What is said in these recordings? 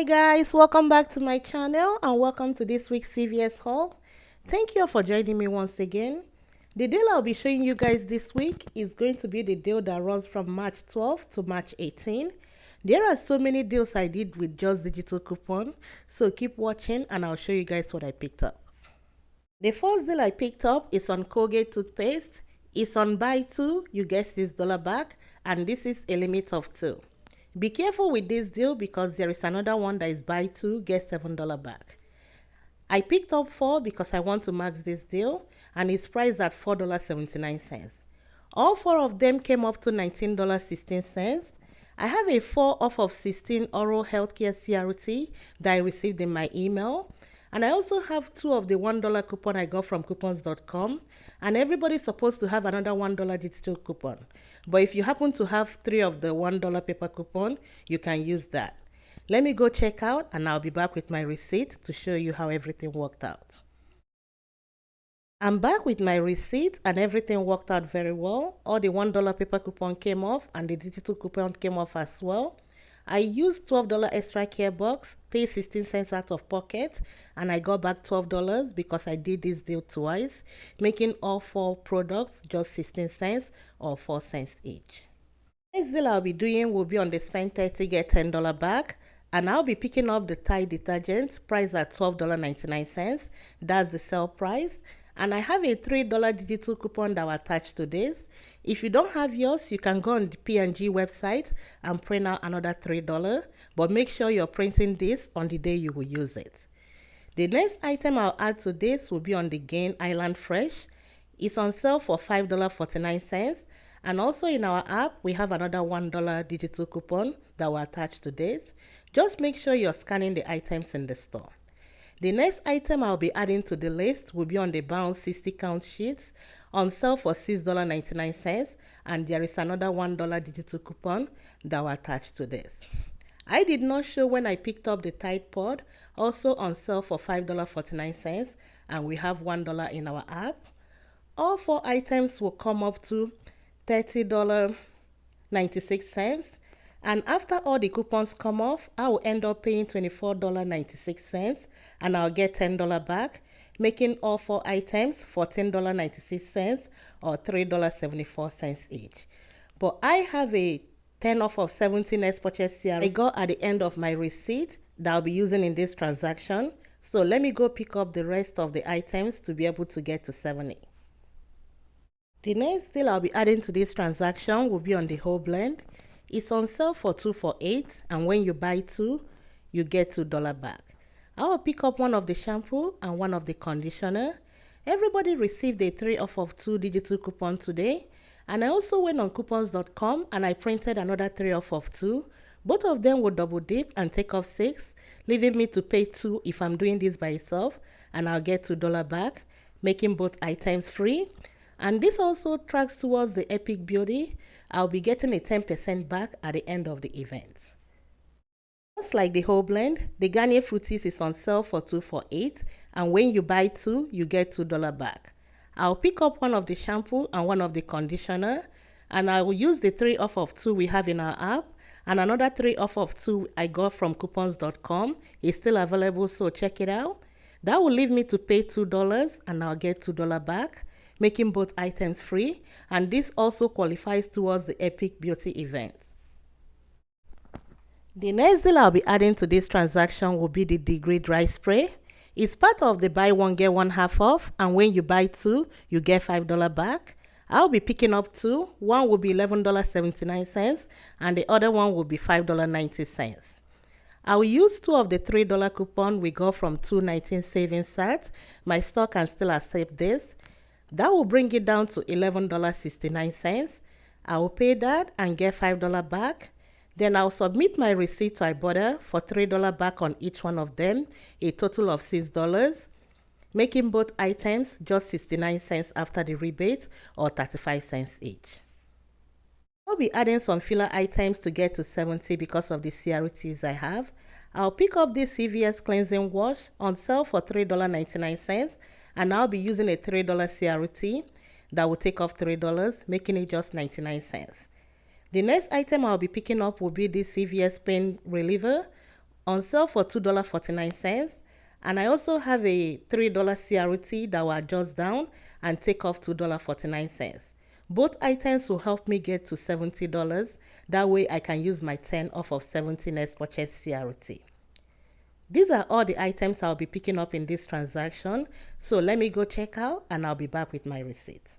Hi guys, welcome back to my channel and welcome to this week's CVS haul. Thank you for joining me once again. The deal I'll be showing you guys this week is going to be the deal that runs from March 12th to March 18th. There are so many deals I did with just digital coupon, so keep watching and I'll show you guys what I picked up. The first deal I picked up is on Colgate toothpaste. It's on buy 2, you get $6 back, and this is a limit of 2. Be careful with this deal because there is another one that is buy 2, get $7 back. I picked up 4 because I want to max this deal and it's priced at $4.79. All 4 of them came up to $19.16. I have a 4 off of 16 oral healthcare CRT that I received in my email. And I also have 2 of the $1 coupon I got from coupons.com. And everybody's supposed to have another $1 digital coupon. But if you happen to have 3 of the $1 paper coupon, you can use that. Let me go check out and I'll be back with my receipt to show you how everything worked out. I'm back with my receipt and everything worked out very well. All the $1 paper coupon came off and the digital coupon came off as well. I used $12 extra care box, paid 16 cents out of pocket, and I got back $12 because I did this deal twice, making all 4 products just 16 cents or 4 cents each. Next deal I'll be doing will be on the spend 30 get $10 back, and I'll be picking up the Tide detergent priced at $12.99. That's the sale price. And I have a $3 digital coupon that will attach to this. If you don't have yours, you can go on the P&G website and print out another $3, but make sure you're printing this on the day you will use it. The next item I'll add to this will be on the Gain Island Fresh. It's on sale for $5.49, and also in our app, we have another $1 digital coupon that will attach to this. Just make sure you're scanning the items in the store. The next item I'll be adding to the list will be on the Bounce 60 count sheets on sale for $6.99, and there is another $1 digital coupon that will attach to this. I did not show when I picked up the Tide Pod, also on sale for $5.49, and we have $1 in our app. All 4 items will come up to $30.96. And after all the coupons come off, I will end up paying $24.96 and I'll get $10 back, making all 4 items $14.96 or $3.74 each. But I have a 10 off of 17 next purchase CRT I got at the end of my receipt that I'll be using in this transaction. So let me go pick up the rest of the items to be able to get to 70. The next deal I'll be adding to this transaction will be on the whole blend. It's on sale for $2 for $8, and when you buy 2, you get $2 back. I will pick up one of the shampoo and one of the conditioner. Everybody received a 3 off of 2 digital coupon today, and I also went on coupons.com and I printed another 3 off of 2. Both of them will double dip and take off 6, leaving me to pay 2 if I'm doing this by itself, and I'll get $2 back, making both items free. And this also tracks towards the Epic Beauty. I'll be getting a 10% back at the end of the event. Just like the whole blend, the Garnier Fructis is on sale for $2 for $8, and when you buy 2, you get $2 back. I'll pick up one of the shampoo and one of the conditioner, and I will use the 3 off of 2 we have in our app, and another 3 off of 2 I got from coupons.com is still available, so check it out. That will leave me to pay $2 and I'll get $2 back, making both items free, and this also qualifies towards the Epic Beauty event. The next deal I'll be adding to this transaction will be the Degree Dry Spray. It's part of the buy 1 get 1 half off, and when you buy 2, you get $5 back. I'll be picking up 2. One will be $11.79 and the other one will be $5.90. I will use 2 of the $3 coupon we got from 219 savings sat. My store can still accept this. That will bring it down to $11.69. I will pay that and get $5 back. Then I'll submit my receipt to Ibotta for $3 back on each one of them, a total of $6, making both items just 69 cents after the rebate or 35 cents each. I'll be adding some filler items to get to 70 because of the CRTs I have. I'll pick up this CVS cleansing wash on sale for $3.99, and I'll be using a $3 CRT that will take off $3, making it just 99 cents. The next item I'll be picking up will be this CVS pain reliever on sale for $2.49. And I also have a $3 CRT that will adjust down and take off $2.49. Both items will help me get to $70. That way I can use my 10 off of 70 next purchase CRT. These are all the items I'll be picking up in this transaction. So let me go check out and I'll be back with my receipt.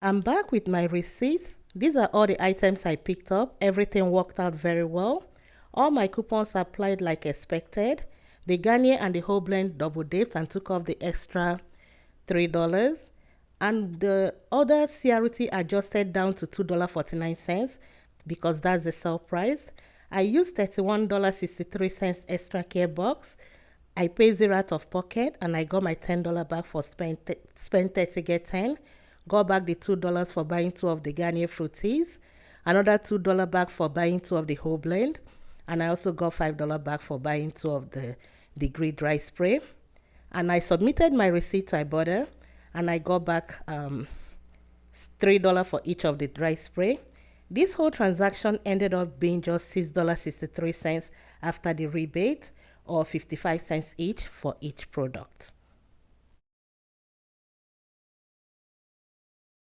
I'm back with my receipt. These are all the items I picked up. Everything worked out very well. All my coupons applied like expected. The Garnier and the whole blend double dipped and took off the extra $3. And the other CRT adjusted down to $2.49 because that's the sale price. I used $31.63 extra care box. I paid 0 out of pocket and I got my $10 back for spend 30 get 10. Got back the $2 for buying 2 of the Garnier fruities. Another $2 back for buying 2 of the whole blend. And I also got $5 back for buying 2 of the Degree dry spray. And I submitted my receipt to Ibotta and I got back $3 for each of the dry spray. This whole transaction ended up being just $6.63 after the rebate, or 55 cents each for each product.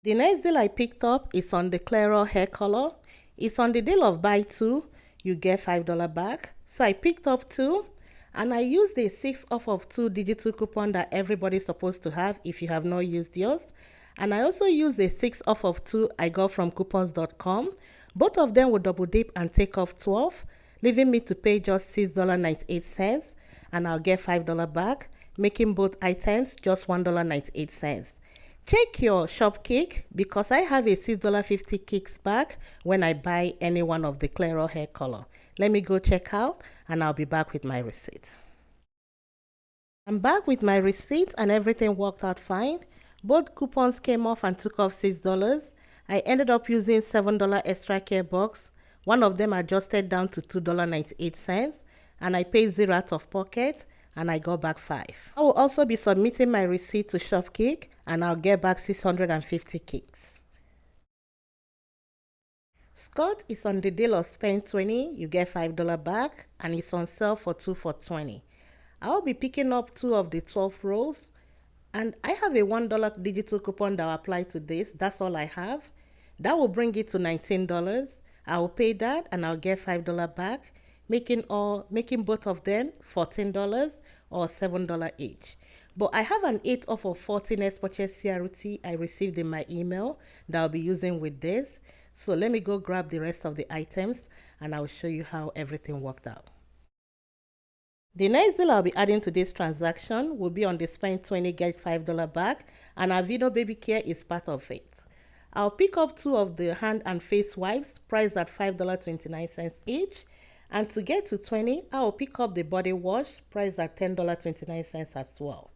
The next deal I picked up is on the Clairol hair color. It's on the deal of buy 2, you get $5 back. So I picked up 2 and I used the 6 off of 2 digital coupon that everybody's supposed to have if you have not used yours. And I also used the 6 off of 2 I got from coupons.com. Both of them will double dip and take off 12, leaving me to pay just $6.98 and I'll get $5 back, making both items just $1.98. Check your Shopkick because I have a $6.50 kicks back when I buy any one of the Clairol hair color. Let me go check out and I'll be back with my receipt. I'm back with my receipt and everything worked out fine. Both coupons came off and took off $6. I ended up using $7 extra care box. One of them adjusted down to $2.98 and I paid 0 out of pocket and I got back 5. I will also be submitting my receipt to Shopkick and I'll get back 650 kicks. Scott is on the deal of spend 20, you get $5 back and it's on sale for 2 for 20. I'll be picking up 2 of the 12 rolls and I have a $1 digital coupon that will apply to this. That's all I have. That will bring it to $19. I will pay that and I'll get $5 back, making both of them $14 or $7 each. But I have an 8 off of 40 next purchase CRT I received in my email that I'll be using with this. So let me go grab the rest of the items and I'll show you how everything worked out. The next deal I'll be adding to this transaction will be on the spend 20 get $5 back, and Aveeno baby care is part of it. I'll pick up 2 of the hand and face wipes priced at $5.29 each, and to get to 20 I'll pick up the body wash priced at $10.29 as well.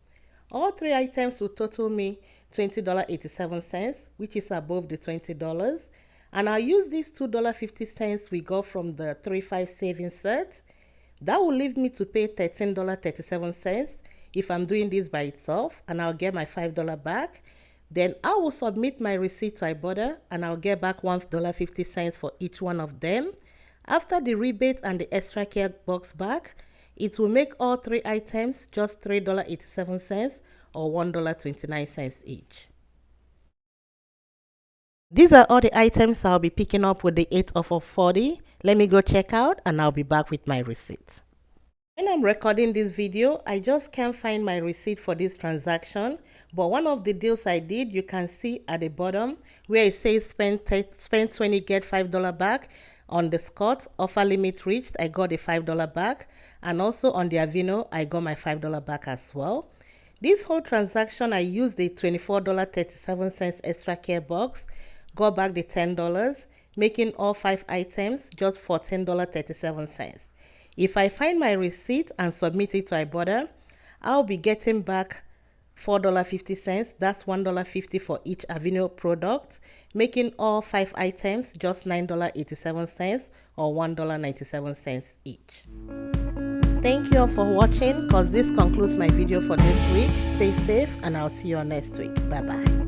All 3 items will total me $20.87, which is above the $20, and I'll use these $2.50 we got from the 3-5 savings set. That will leave me to pay $13.37 if I'm doing this by itself, and I'll get my $5 back. Then I will submit my receipt to Ibotta and I'll get back $1.50 for each one of them. After the rebate and the extra care box back, it will make all 3 items just $3.87 or $1.29 each. These are all the items I'll be picking up with the 8 off of 40. Let me go check out and I'll be back with my receipt. When I'm recording this video, I just can't find my receipt for this transaction, but one of the deals I did, you can see at the bottom where it says spend 20 get $5 back. On the Scott offer limit reached, I got a $5 back, and also on the Aveeno, I got my $5 back as well. This whole transaction, I used the $24.37 extra care box, got back the $10, making all 5 items just $14.37. If I find my receipt and submit it to Ibotta, I'll be getting back $4.50. That's $1.50 for each Aveeno product, making all 5 items just $9.87 or $1.97 each. Thank you all for watching, because this concludes my video for this week. Stay safe and I'll see you all next week. Bye bye.